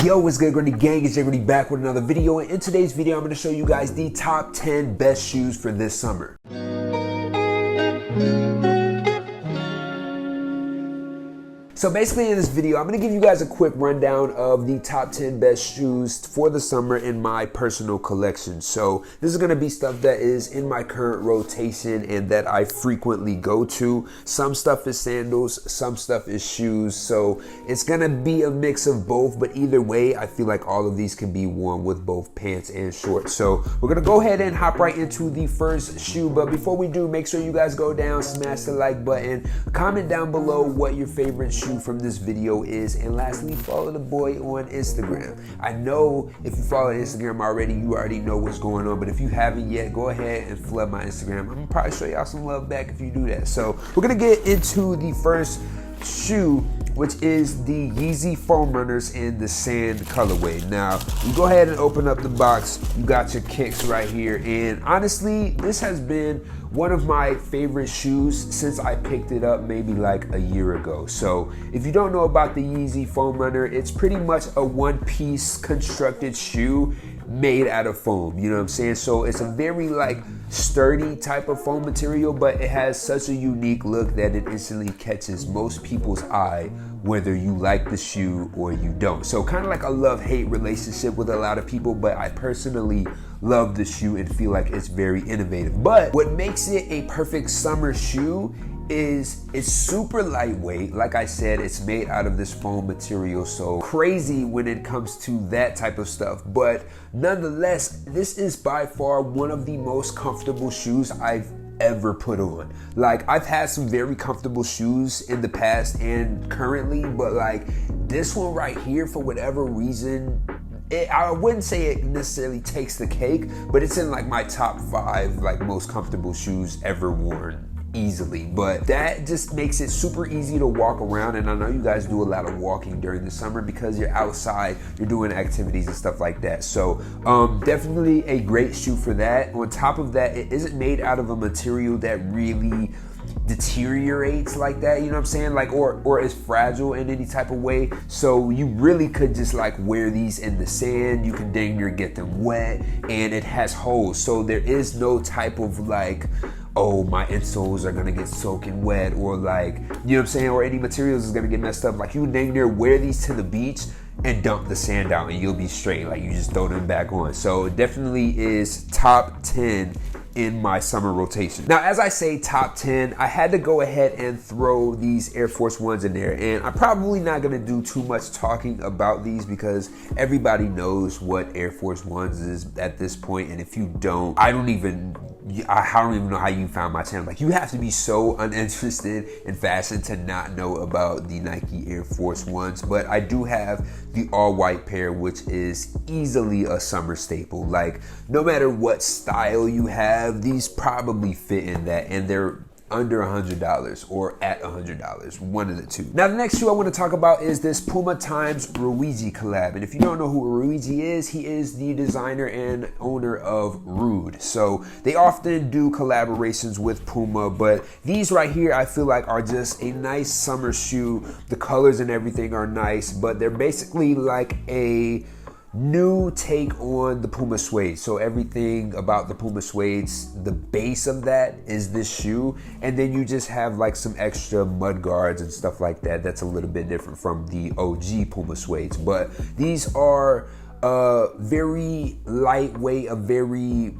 Yo, what's good, Grundy gang? It's Grundy back with another video, and in today's video I'm going to show you guys the top 10 best shoes for this summer. So basically in this video, I'm going to give you guys a quick rundown of the top 10 best shoes for the summer in my personal collection. So this is going to be stuff that is in my current rotation and that I frequently go to. Some stuff is sandals, some stuff is shoes. So it's going to be a mix of both, but either way, I feel like all of these can be worn with both pants and shorts. So we're going to go ahead and hop right into the first shoe. But before we do, make sure you guys go down, smash the like button, comment down below what your favorite shoe from this video is, and lastly, follow the boy on Instagram. I know if you follow Instagram already, you already know what's going on, but if you haven't yet, go ahead and flood my Instagram. I'm gonna probably show y'all some love back if you do that. So we're gonna get into the first shoe, which is the Yeezy foam runners in the sand colorway. Now, you go ahead and open up the box. You got your kicks right here, and honestly, this has been one of my favorite shoes since I picked it up maybe like a year ago. So if you don't know about the Yeezy foam runner, it's pretty much a one-piece constructed shoe made out of foam, you know what I'm saying? So it's a very like sturdy type of foam material, but it has such a unique look that it instantly catches most people's eye, whether you like the shoe or you don't. So kind of like a love-hate relationship with a lot of people, but I personally love the shoe and feel like it's very innovative. But what makes it a perfect summer shoe is it's super lightweight. Like I said, it's made out of this foam material, so crazy when it comes to that type of stuff. But nonetheless, this is by far one of the most comfortable shoes I've ever put on. Like, I've had some very comfortable shoes in the past and currently, but like this one right here, for whatever reason, I wouldn't say it necessarily takes the cake, but it's in like my top 5 like most comfortable shoes ever worn easily. But that just makes it super easy to walk around, and I know you guys do a lot of walking during the summer because you're outside, you're doing activities and stuff like that. So definitely a great shoe for that. On top of that, it isn't made out of a material that really deteriorates like that, you know what I'm saying, like or is fragile in any type of way. So you really could just like wear these in the sand, you can dang near get them wet, and it has holes, so there is no type of like, oh, my insoles are gonna get soaking wet, or like, you know what I'm saying, or any materials is gonna get messed up. Like, you can dang near wear these to the beach and dump the sand out and you'll be straight. Like, you just throw them back on. So it definitely is top 10 in my summer rotation. Now, as I say top 10, I had to go ahead and throw these Air Force Ones in there, and I'm probably not gonna do too much talking about these because everybody knows what Air Force Ones is at this point, and if you don't, I don't even know how you found my channel. Like, you have to be so uninterested in fashion to not know about the Nike Air Force Ones. But I do have the all-white pair, which is easily a summer staple. Like, no matter what style you have, these probably fit in that, and they're under $100 or at $100, one of the two. Now, the next shoe I want to talk about is this Puma times Ruiji collab. And if you don't know who Ruiji is, he is the designer and owner of Rude. So they often do collaborations with Puma, but these right here I feel like are just a nice summer shoe. The colors and everything are nice, but they're basically like a new take on the Puma suede. So everything about the Puma suedes, the base of that is this shoe, and then you just have like some extra mud guards and stuff like that. That's a little bit different from the OG Puma suedes, but these are very lightweight, a very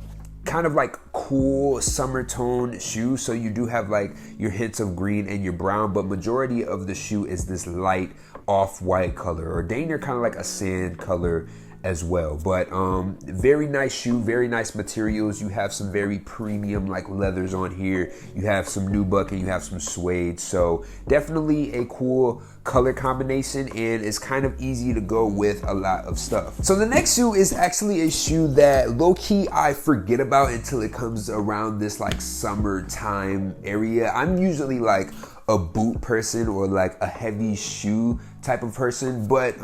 kind of like cool summer tone shoe. So you do have like your hints of green and your brown, but majority of the shoe is this light off-white color, or dang near kind of like a sand color as well. But very nice shoe, very nice materials. You have some very premium like leathers on here, you have some nubuck, and you have some suede. So definitely a cool color combination, and it's kind of easy to go with a lot of stuff. So the next shoe is actually a shoe that low-key I forget about until it comes around this like summertime area. I'm usually like a boot person or like a heavy shoe type of person, but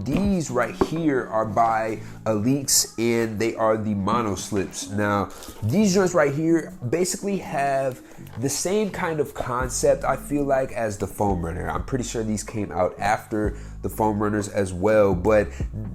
these right here are by Aleeks, and they are the mono slips. Now these joints right here basically have the same kind of concept, I feel like, as the foam runner. I'm pretty sure these came out after the foam runners as well. But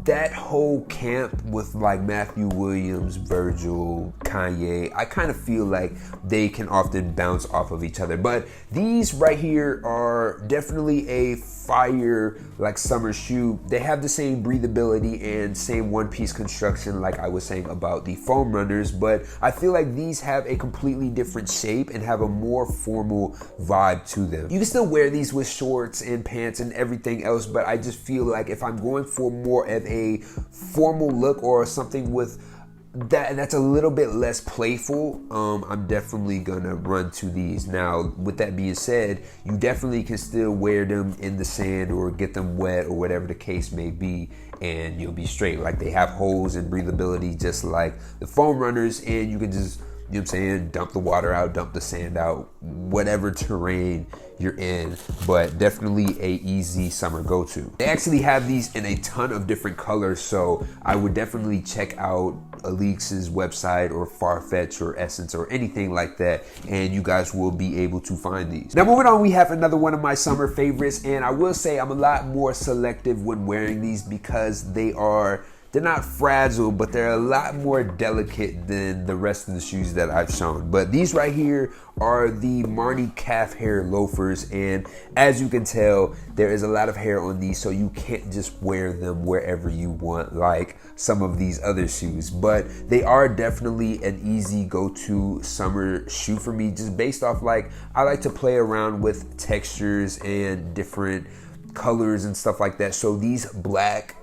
that whole camp with like Matthew Williams, Virgil, Kanye, I kind of feel like they can often bounce off of each other. But these right here are definitely a fire like summer shoe. They have the same breathability and same one-piece construction like I was saying about the foam runners, but I feel like these have a completely different shape and have a more formal vibe to them. You can still wear these with shorts and pants and everything else, but I just feel like if I'm going for more of a formal look or something with that's a little bit less playful, I'm definitely gonna run to these. Now, with that being said, you definitely can still wear them in the sand or get them wet or whatever the case may be, and you'll be straight. Like, they have holes and breathability just like the foam runners, and you can just, you know what I'm saying, dump the water out, dump the sand out, whatever terrain you're in, but definitely a easy summer go-to. They actually have these in a ton of different colors, so I would definitely check out Alix's website or Farfetch or Essence or anything like that, and you guys will be able to find these. Now, moving on, we have another one of my summer favorites, and I will say I'm a lot more selective when wearing these because they're not fragile, but they're a lot more delicate than the rest of the shoes that I've shown. But these right here are the Marni calf hair loafers, and as you can tell, there is a lot of hair on these, so you can't just wear them wherever you want like some of these other shoes. But they are definitely an easy go-to summer shoe for me, just based off like I like to play around with textures and different colors and stuff like that. So these black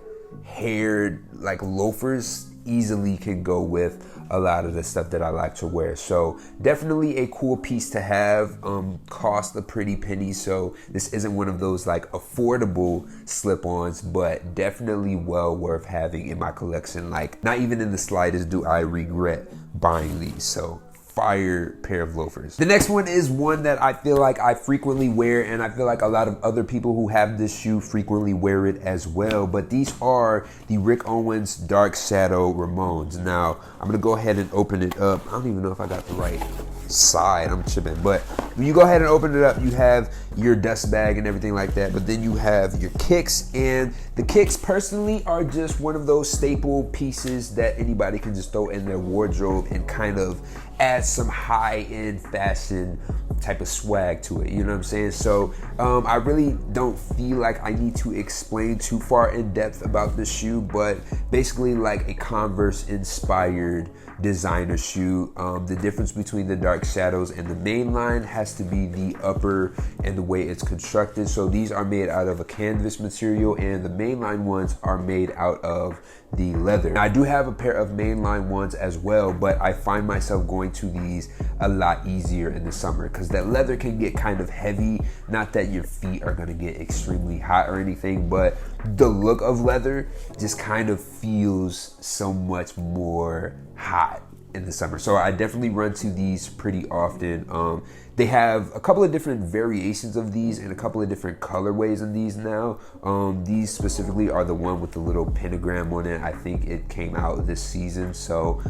haired like loafers easily can go with a lot of the stuff that I like to wear. So definitely a cool piece to have. Cost a pretty penny, so this isn't one of those like affordable slip-ons, but definitely well worth having in my collection. Like, not even in the slightest do I regret buying these. So fire pair of loafers. The next one is one that I feel like I frequently wear, and I feel like a lot of other people who have this shoe frequently wear it as well, but these are the Rick Owens Dark Shadow Ramones. Now, I'm gonna go ahead and open it up. I don't even know if I got the right side, I'm tripping, but when you go ahead and open it up, you have your dust bag and everything like that, but then you have your kicks, and the kicks personally are just one of those staple pieces that anybody can just throw in their wardrobe and kind of add some high-end fashion type of swag to it, you know what I'm saying? So I really don't feel like I need to explain too far in depth about this shoe, but basically like a Converse inspired designer shoe. The difference between the Dark Shadows and the main line has to be the upper and the way it's constructed. So these are made out of a canvas material, and the mainline ones are made out of the leather. Now, I do have a pair of mainline ones as well, but I find myself going to these a lot easier in the summer because that leather can get kind of heavy. Not that your feet are going to get extremely hot or anything, but the look of leather just kind of feels so much more hot in the summer. So I definitely run to these pretty often. They have a couple of different variations of these and a couple of different colorways in these now. These specifically are the one with the little pentagram on it. I think it came out this season. So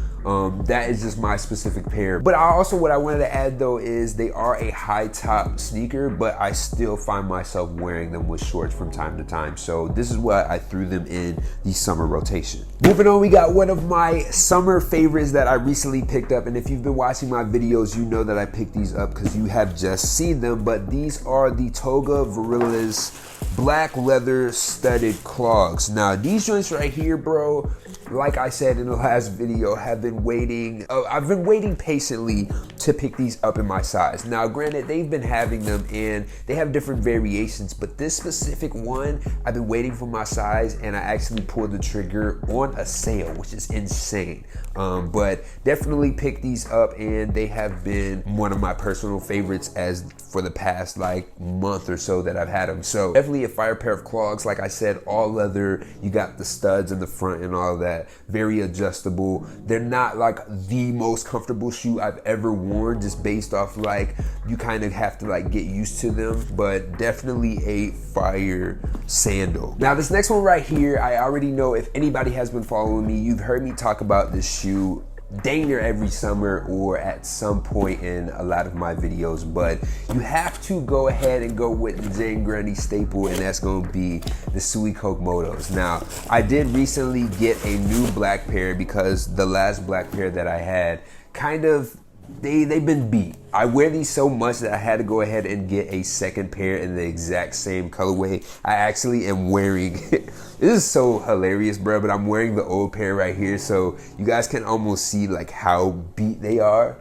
that is just my specific pair. But what I wanted to add though is they are a high top sneaker, but I still find myself wearing them with shorts from time to time. So this is why I threw them in the summer rotation. Moving on, we got one of my summer favorites that I recently picked up. And if you've been watching my videos, you know that I picked these up because you have just seen them, but these are the Toga Varilla's black leather studded clogs. Now, these joints right here, bro, like I said in the last video, have been waiting. I've been waiting patiently to pick these up in my size. Now, granted, they've been having them and they have different variations, but this specific one, I've been waiting for my size, and I actually pulled the trigger on a sale, which is insane. But definitely picked these up, and they have been one of my personal favorites as for the past like month or so that I've had them. So definitely a fire pair of clogs. Like I said, all leather. You got the studs in the front and all that. Very adjustable. They're not like the most comfortable shoe I've ever worn, just based off like you kind of have to like get used to them, but definitely a fire sandal. Now, this next one right here, I already know if anybody has been following me, you've heard me talk about this shoe dang near every summer or at some point in a lot of my videos, but you have to go ahead and go with the Jane Grundy staple, and that's going to be the Suey Coke Motos. Now, I did recently get a new black pair because the last black pair that I had kind of, they've been beat. I wear these so much that I had to go ahead and get a second pair in the exact same colorway. I actually am wearing, this is so hilarious, bro, but I'm wearing the old pair right here, so you guys can almost see like how beat they are.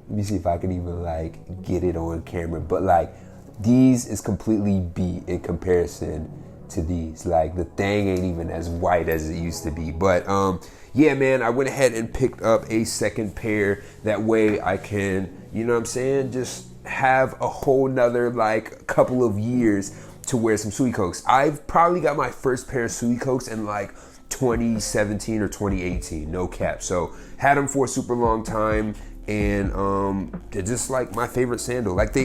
Let me see if I can even like get it on camera, but like these is completely beat in comparison to these. Like the thing ain't even as white as it used to be. But yeah, man, I went ahead and picked up a second pair. That way I can, you know what I'm saying, just have a whole nother like couple of years to wear some Suey Cokes. I've probably got my first pair of Suey Cokes in like 2017 or 2018, no cap. So had them for a super long time, and they're just like my favorite sandal. Like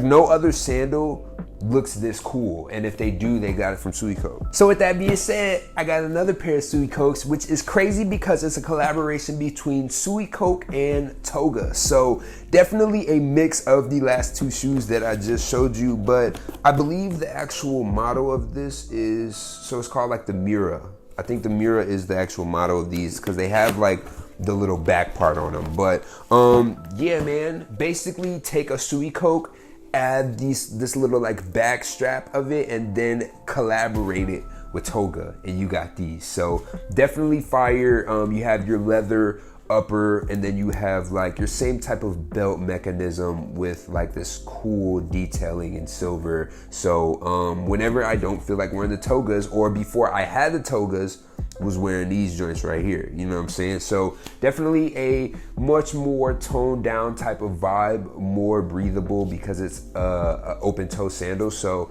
no other sandal looks this cool, and if they do, they got it from Suey Coke. So with that being said, I got another pair of Suey Cokes, which is crazy because it's a collaboration between Suey Coke and Toga. So definitely a mix of the last two shoes that I just showed you, but I believe the actual motto of this is, so it's called like the Mira. I think the Mira is the actual motto of these because they have like the little back part on them. But yeah, man, basically take a Suey Coke, add this little like back strap of it, and then collaborate it with Toga, and you got these. So definitely fire. You have your leather upper, and then you have like your same type of belt mechanism with like this cool detailing in silver. So whenever I don't feel like wearing the Togas, or before I had the Togas, was wearing these joints right here, you know what I'm saying? So definitely a much more toned down type of vibe, more breathable because it's a open toe sandal. So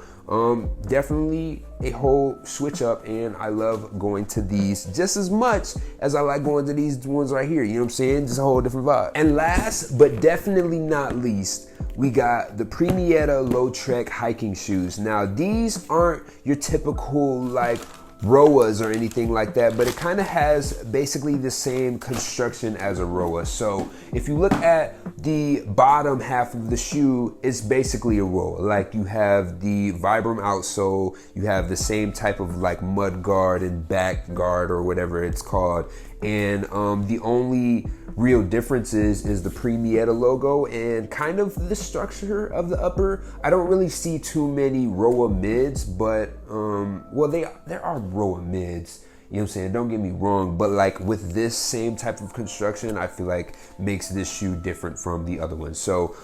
definitely a whole switch up, and I love going to these just as much as I like going to these ones right here, you know what I'm saying? Just a whole different vibe. And last but definitely not least, we got the Primietta Low Trek hiking shoes. Now these aren't your typical like Roas or anything like that, but it kind of has basically the same construction as a Roa. So if you look at the bottom half of the shoe, it's basically a Roa. Like you have the Vibram outsole, you have the same type of like mud guard and back guard or whatever it's called, and the only real difference is the Primietta logo and kind of the structure of the upper. I don't really see too many Roa mids, but well, there are Roa mids, you know what I'm saying, don't get me wrong, but like with this same type of construction, I feel like makes this shoe different from the other ones. So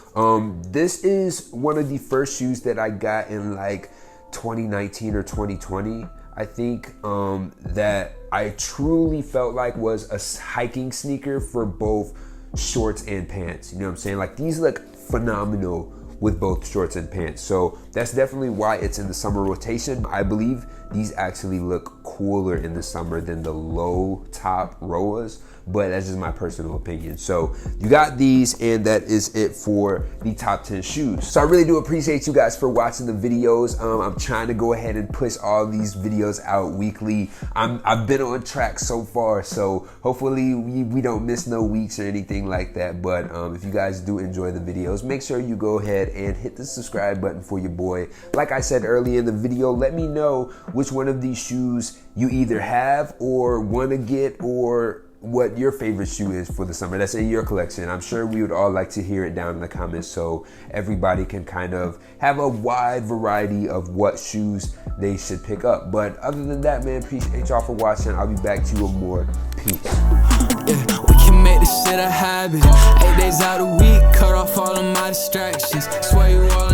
this is one of the first shoes that I got in like 2019 or 2020, I think, that I truly felt like was a hiking sneaker for both shorts and pants. You know what I'm saying? Like these look phenomenal with both shorts and pants. So that's definitely why it's in the summer rotation. I believe these actually look cooler in the summer than the low top Roas, but that's just my personal opinion. So you got these, and that is it for the top 10 shoes. So I really do appreciate you guys for watching the videos. I'm trying to go ahead and push all these videos out weekly. I've been on track so far, so hopefully we don't miss no weeks or anything like that. But if you guys do enjoy the videos, make sure you go ahead and hit the subscribe button for your boy. Like I said earlier in the video, let me know which one of these shoes you either have or want to get, or what your favorite shoe is for the summer that's in your collection. I'm sure we would all like to hear it down in the comments so everybody can kind of have a wide variety of what shoes they should pick up. But other than that, man, appreciate y'all for watching. I'll be back to you with more. Peace. Yeah, we can make this shit a habit. 8 days out a week, cut off all of my distractions. Swear you all